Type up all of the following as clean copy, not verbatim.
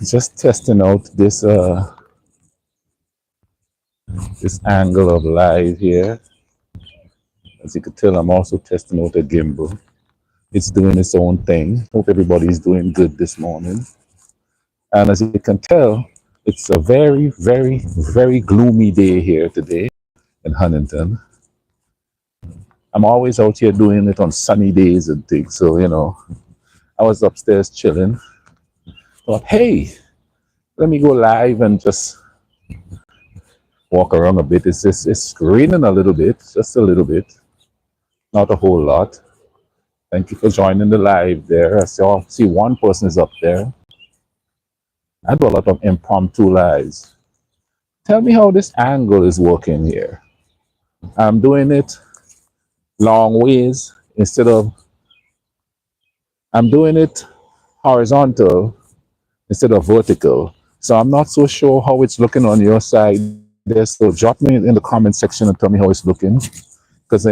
Just testing out this angle of live here. As you can tell, I'm also testing out a gimbal. It's doing its own thing. Hope everybody's doing good this morning. And as you can tell, it's a very, very, very gloomy day here today in Huntington. I'm always out here doing it on sunny days and things. So, I was upstairs chilling. Thought, hey, let me go live and just walk around a bit. It's raining a little bit, just a little bit, not a whole lot. Thank you for joining the live there. See one person is up there. I do a lot of impromptu lives. Tell me how this angle is working here. I'm doing it long ways instead of, I'm doing it horizontal instead of vertical. So I'm not so sure how it's looking on your side there. So drop me in the comment section and tell me how it's looking. Because,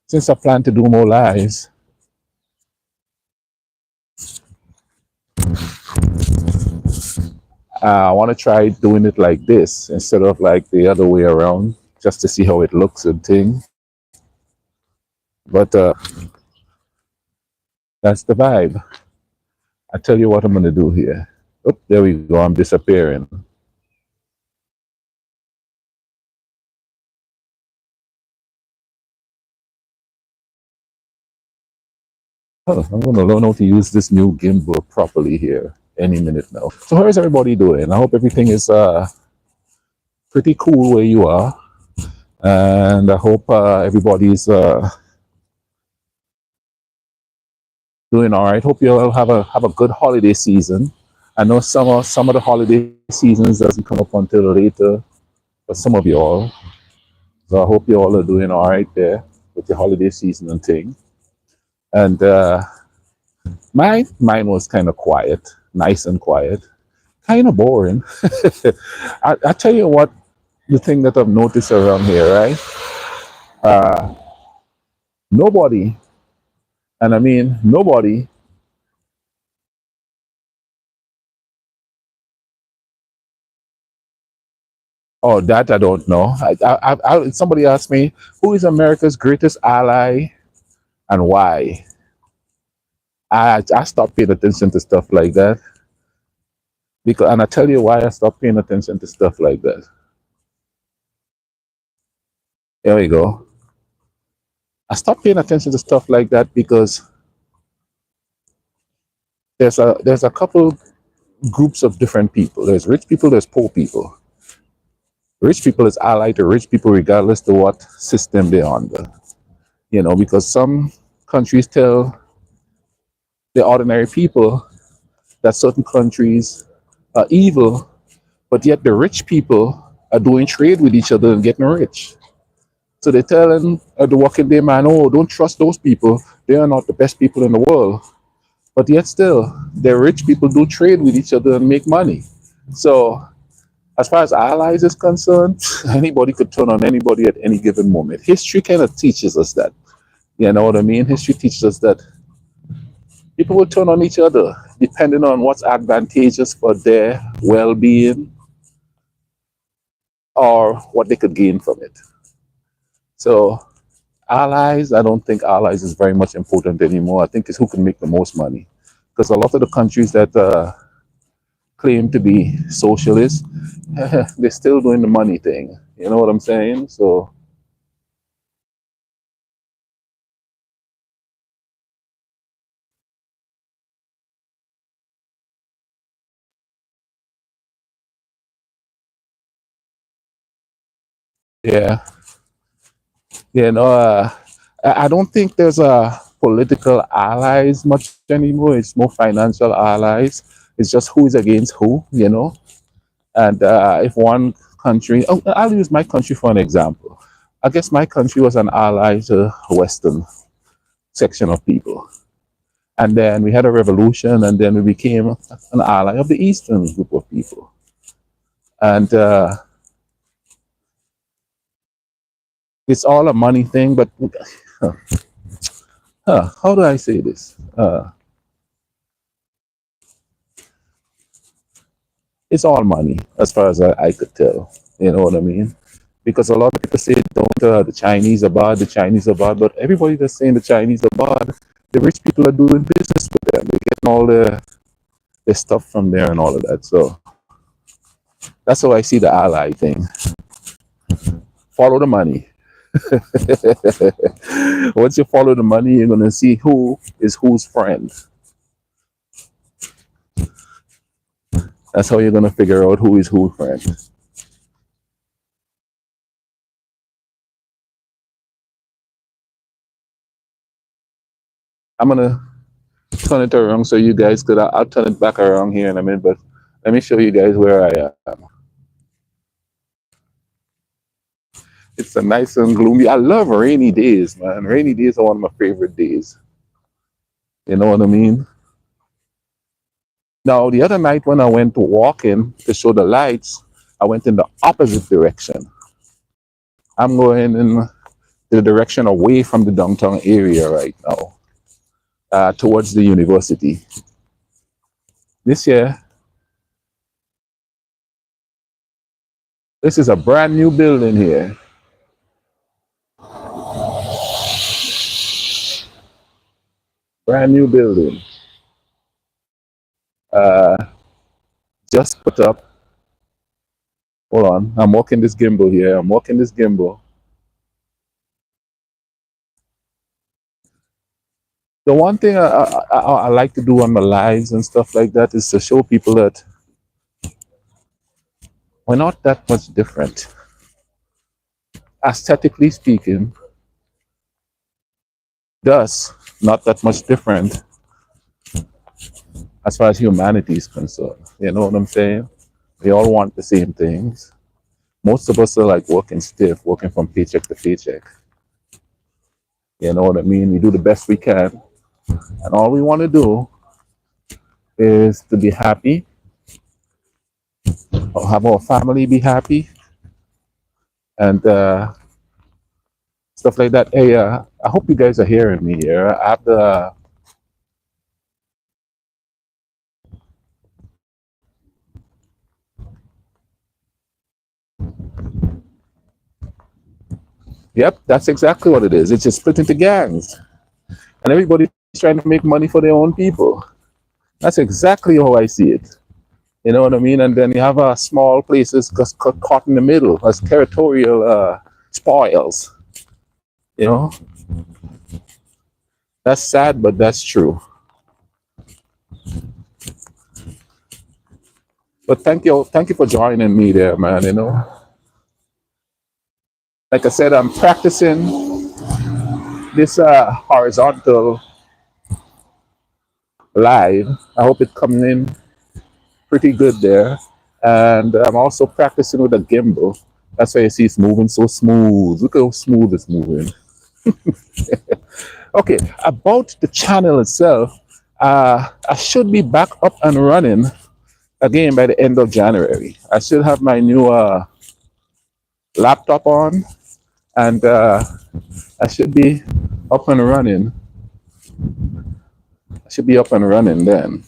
since I plan to do more lives, I want to try doing it like this instead of like the other way around, just to see how it looks and thing. But that's the vibe. I tell you what I'm going to do here. Oh, there we go. I'm disappearing. Oh, I'm going to learn how to use this new gimbal properly here any minute now. So how is everybody doing? I hope everything is pretty cool where you are. And I hope everybody's doing all right. Hope you all have a good holiday season. I know some of the holiday seasons doesn't come up until later for some of you all. So I hope you all are doing all right there with your holiday season and thing. And mine was kind of quiet, nice and quiet, kind of boring. I tell you what, the thing that I've noticed around here, right? Nobody, and I mean nobody, oh, that I don't know. Somebody asked me, who is America's greatest ally and why? I stopped paying attention to stuff like that. And I tell you why I stopped paying attention to stuff like that. There we go. I stopped paying attention to stuff like that because there's a couple groups of different people. There's rich people, there's poor people. Rich people is allied to rich people regardless to what system they're under. Because some countries tell the ordinary people that certain countries are evil, but yet the rich people are doing trade with each other and getting rich. So they're telling the working day man, oh, don't trust those people. They are not the best people in the world. But yet still, the rich people do trade with each other and make money. So as far as allies is concerned, anybody could turn on anybody at any given moment. History kind of teaches us that. You know what I mean? History teaches us that people will turn on each other depending on what's advantageous for their well-being or what they could gain from it. So allies, I don't think allies is very much important anymore. I think it's who can make the most money. Because a lot of the countries that claim to be socialist, they're still doing the money thing. You know what I'm saying? So yeah, I don't think there's a political allies much anymore. It's more financial allies. It's just who is against who. And if one country, oh, I'll use my country for an example. I guess my country was an ally to Western section of people. And then we had a revolution, and then we became an ally of the Eastern group of people. And it's all a money thing, but how do I say this? It's all money, as far as I could tell. You know what I mean? Because a lot of people say, don't the Chinese are bad, the Chinese are bad, but everybody that's saying the Chinese are bad, the rich people are doing business with them. They're getting all the stuff from there and all of that. So that's how I see the ally thing. Follow the money. Once you follow the money, you're gonna see who is whose friend. That's how you're gonna figure out who is whose friend. I'm gonna turn it around so you guys could. I'll turn it back around here in a minute, but let me show you guys where I am. It's a nice and gloomy. I love rainy days, man. Rainy days are one of my favorite days. You know what I mean? Now, the other night when I went to walking to show the lights, I went in the opposite direction. I'm going in the direction away from the downtown area right now, towards the university. This year, this is a brand new building here. Brand new building. Uh, just put up. Hold on. I'm walking this gimbal here. I'm walking this gimbal. The one thing I like to do on my lives and stuff like that is to show people that we're not that much different. Aesthetically speaking, thus, not that much different as far as humanity is concerned. You know what I'm saying? We all want the same things. Most of us are like working stiff, working from paycheck to paycheck. You know what I mean? We do the best we can. And all we want to do is to be happy, or have our family be happy, and stuff like that. Hey, I hope you guys are hearing me here. I have the. Yep, that's exactly what it is. It's just split into gangs, and everybody's trying to make money for their own people. That's exactly how I see it. You know what I mean? And then you have small places just caught in the middle as territorial spoils. You know, that's sad, but that's true. But thank you for joining me there, man. You know, like I said, I'm practicing this horizontal live. I hope it comes in pretty good there. And I'm also practicing with a gimbal. That's why you see it's moving so smooth. Look how smooth it's moving. Okay, about the channel itself, I should be back up and running again by the end of January. I should have my new laptop on, and I should be up and running. I should be up and running then.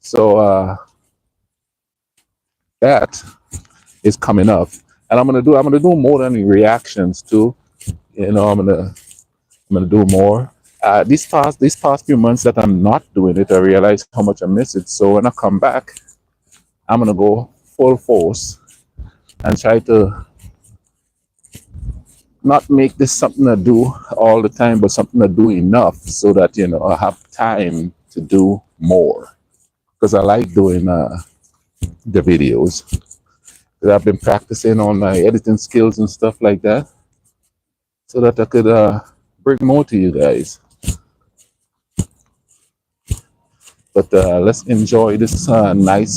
So that is coming up, and I'm gonna do more than reactions too. You know, I'm gonna do more. These past few months that I'm not doing it, I realize how much I miss it. So when I come back, I'm gonna go full force and try to not make this something I do all the time, but something I do enough so that I have time to do more. Because I like doing the videos. 'Cause I've been practicing on my editing skills and stuff like that, so that I could bring more to you guys. But let's enjoy this nice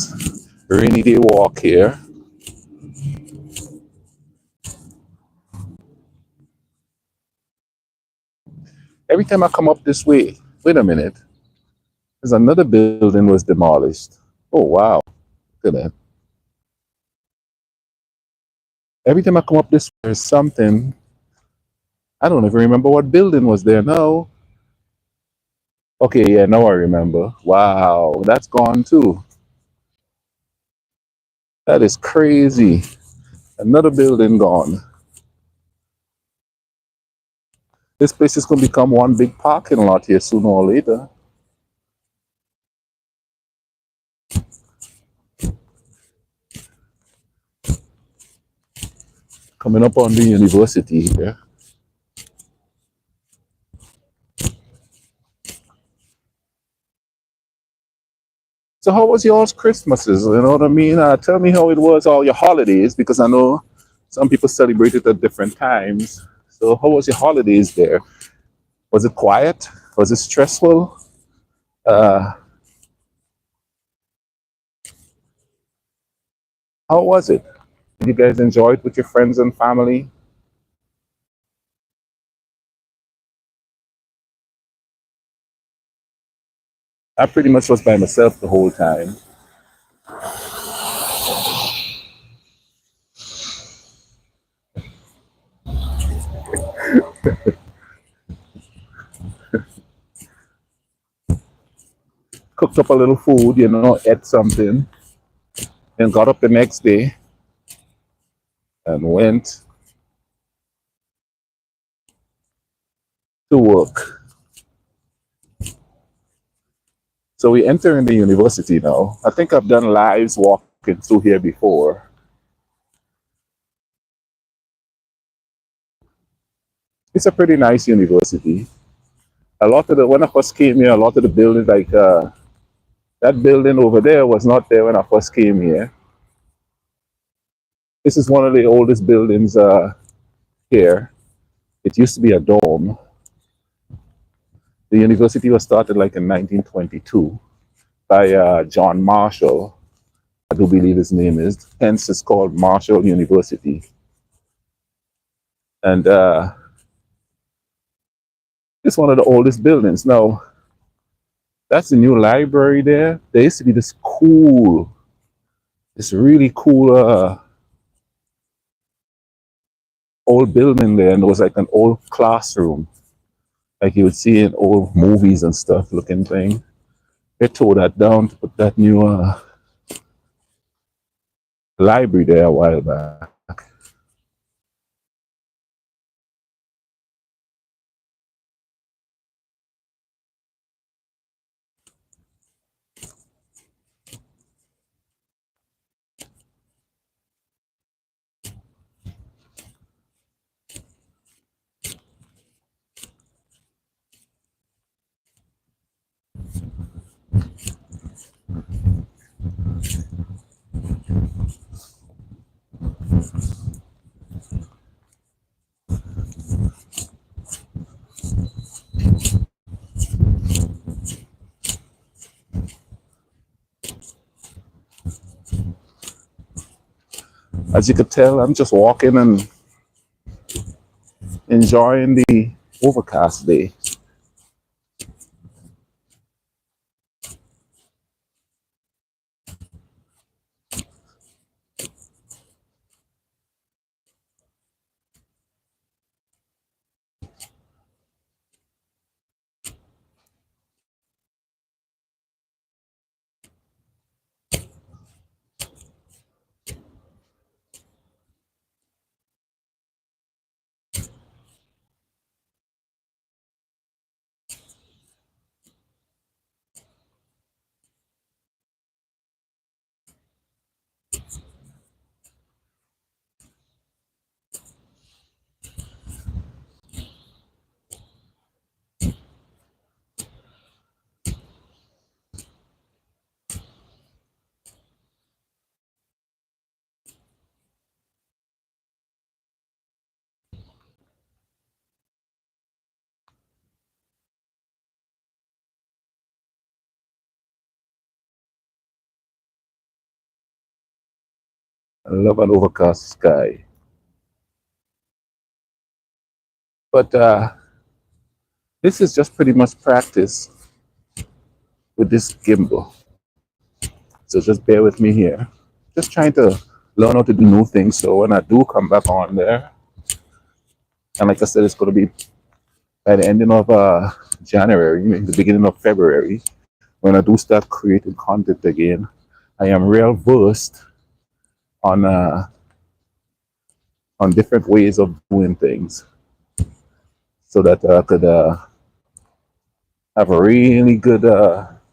rainy day walk here. Every time I come up this way, wait a minute, there's another building was demolished. Oh wow, look at that. Every time I come up this way, there's something. I don't even remember what building was there now. Okay, yeah, now I remember. Wow, that's gone too. That is crazy. Another building gone. This place is going to become one big parking lot here sooner or later. Coming up on the university here. So how was y'all's Christmases? You know what I mean? Tell me how it was, all your holidays, because I know some people celebrate it at different times. So how was your holidays there? Was it quiet? Was it stressful? Uh, how was it? Did you guys enjoy it with your friends and family? I pretty much was by myself the whole time. Cooked up a little food, you know, ate something, then got up the next day and went to work. So we enter in the university now. I think I've done lives walking through here before. It's a pretty nice university. A lot of the when I first came here, a lot of the buildings like that building over there was not there when I first came here. This is one of the oldest buildings here. It used to be a dorm. The university was started like in 1922 by John Marshall. I do believe his name is. Hence, it's called Marshall University. And it's one of the oldest buildings. Now, that's the new library there. There used to be this really cool old building there, and it was like an old classroom, like you would see in old movies and stuff looking thing. They tore that down to put that new library there a while back. As you could tell, I'm just walking and enjoying the overcast day. I love an overcast sky. But this is just pretty much practice with this gimbal. So just bear with me here. Just trying to learn how to do new things. So when I do come back on there, and like I said, it's going to be by the ending of January, the beginning of February, when I do start creating content again, I am real versed on different ways of doing things, so that I could have a really good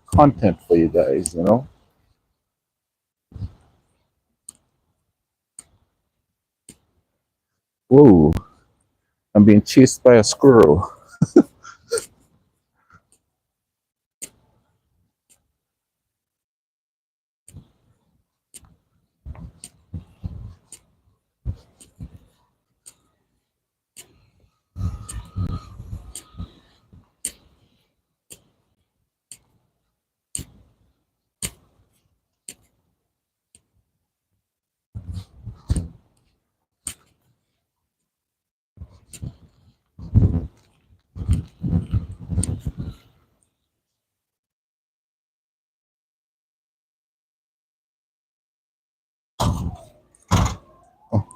content for you guys. You know. Whoa! I'm being chased by a squirrel.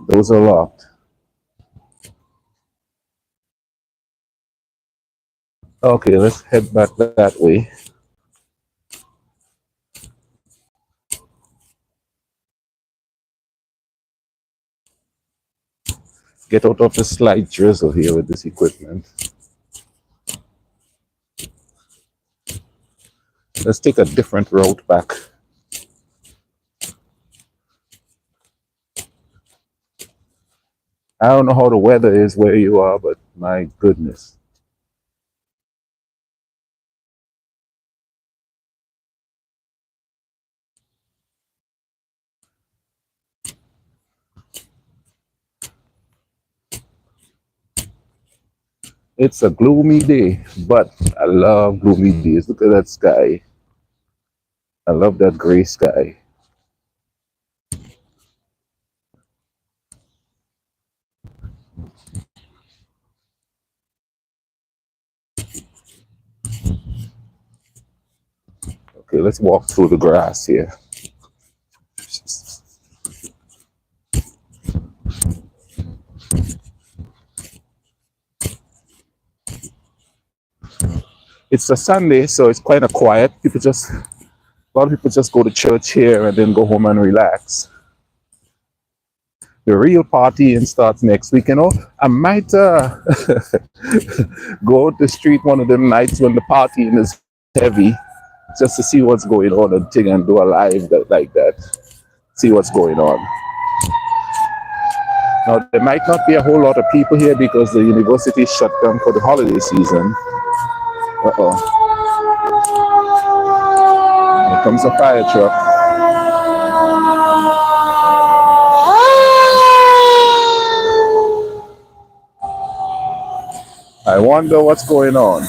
Those are locked. Okay, let's head back that way. Get out of the slight drizzle here with this equipment. Let's take a different route back. I don't know how the weather is where you are, but my goodness. It's a gloomy day, but I love gloomy days. Look at that sky. I love that gray sky. Okay, let's walk through the grass here. It's a Sunday, so it's kind of quiet. A lot of people just go to church here and then go home and relax. The real partying starts next week. You know, I might go out the street one of them nights when the partying is heavy, just to see what's going on and thing, and do a live like that. See what's going on. Now there might not be a whole lot of people here because the university is shut down for the holiday season. Uh oh, here comes a fire truck. I wonder what's going on.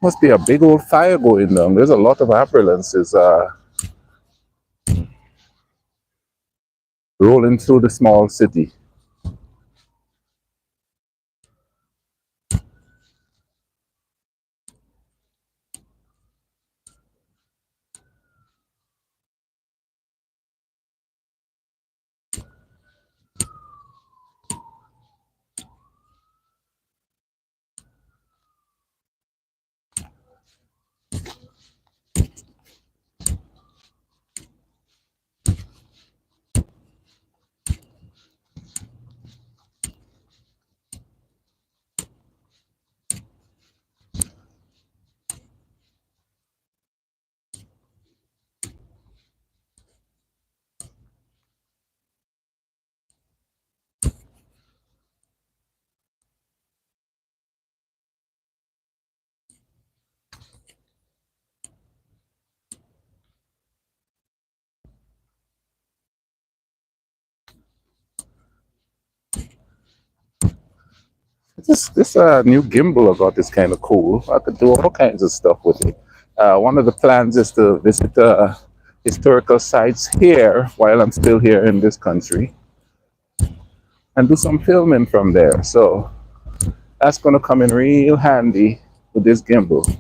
Must be a big old fire going on. There's a lot of ambulances rolling through the small city. This new gimbal I got is kind of cool. I could do all kinds of stuff with it. One of the plans is to visit historical sites here while I'm still here in this country and do some filming from there. So that's going to come in real handy with this gimbal.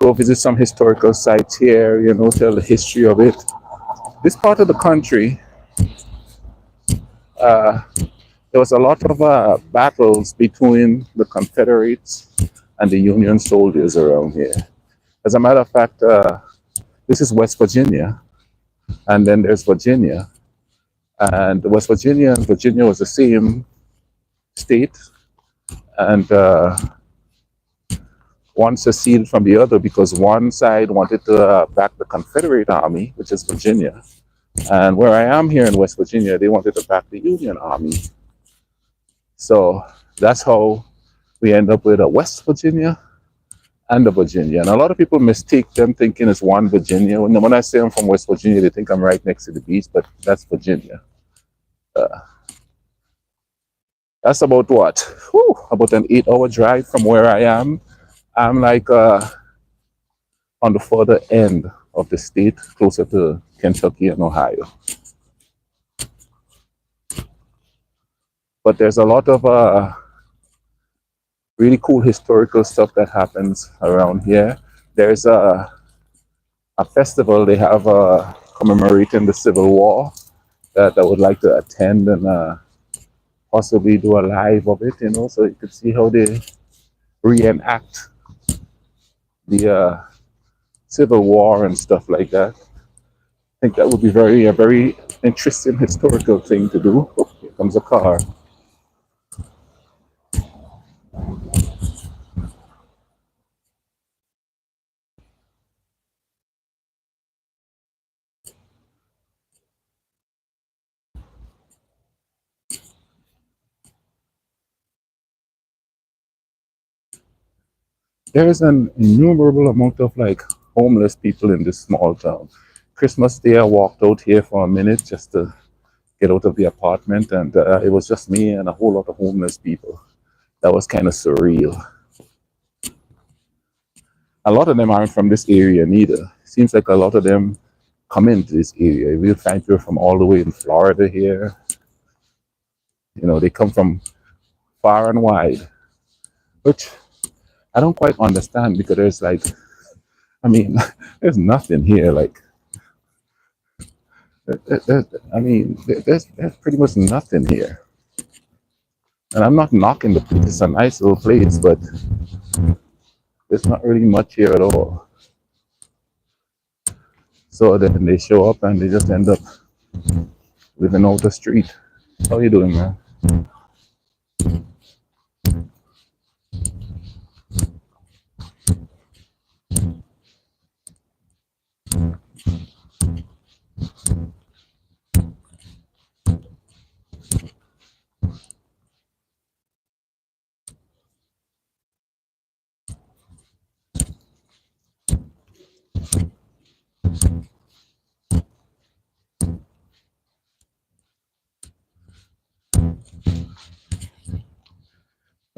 Go visit some historical sites here, you know, tell the history of it. This part of the country, uh, there was a lot of battles between the Confederates and the Union soldiers around here. As a matter of fact, this is West Virginia, and then there's Virginia. And West Virginia and Virginia was the same state, and one seceded from the other because one side wanted to back the Confederate Army, which is Virginia. And where I am here in West Virginia, they wanted to back the Union Army. So that's how we end up with a West Virginia and a Virginia. And a lot of people mistake them thinking it's one Virginia. When I say I'm from West Virginia, they think I'm right next to the beach, but that's Virginia. That's about what? Whew, about an 8-hour drive from where I am. I'm like on the further end of the state, closer to Kentucky and Ohio. But there's a lot of really cool historical stuff that happens around here. There's a festival they have commemorating the Civil War that I would like to attend and possibly do a live of it, you know, so you could see how they reenact the Civil War and stuff like that. I think that would be a very interesting historical thing to do. Oh, here comes a car. There's an innumerable amount of like homeless people in this small town. Christmas Day, I walked out here for a minute just to get out of the apartment, and it was just me and a whole lot of homeless people. That was kind of surreal. A lot of them aren't from this area neither. Seems like a lot of them come into this area. We'll find people from all the way in Florida here. You know, they come from far and wide, which I don't quite understand because there's like, I mean, there's nothing here. Like, I mean, there's pretty much nothing here. And I'm not knocking the place. It's a nice little place, but there's not really much here at all. So then they show up and they just end up living out the street. How you doing, man?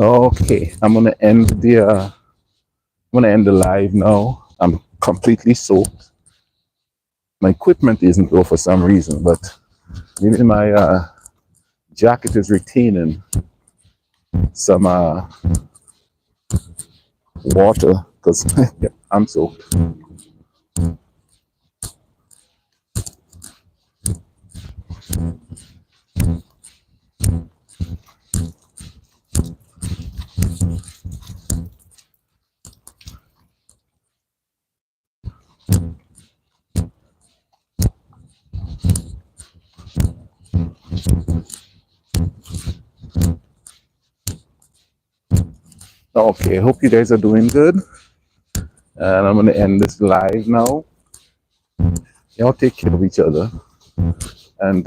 Okay, I'm gonna end the live now. I'm completely soaked. My equipment isn't though for some reason, but maybe my jacket is retaining some water because I'm soaked. Okay, hope you guys are doing good. And I'm gonna end this live now. Y'all take care of each other. And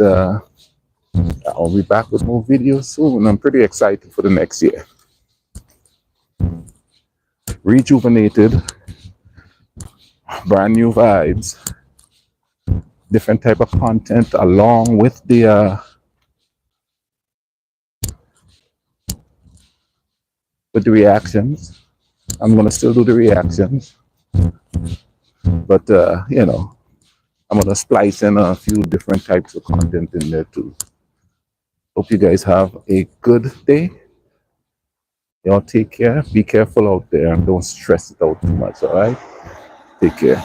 I'll be back with more videos soon. I'm pretty excited for the next year. Rejuvenated, brand new vibes, different type of content along with the with the reactions. I'm gonna still do the reactions, but I'm gonna splice in a few different types of content in there too. Hope you guys have a good day. Y'all take care. Be careful out there and don't stress it out too much. All right. Take care.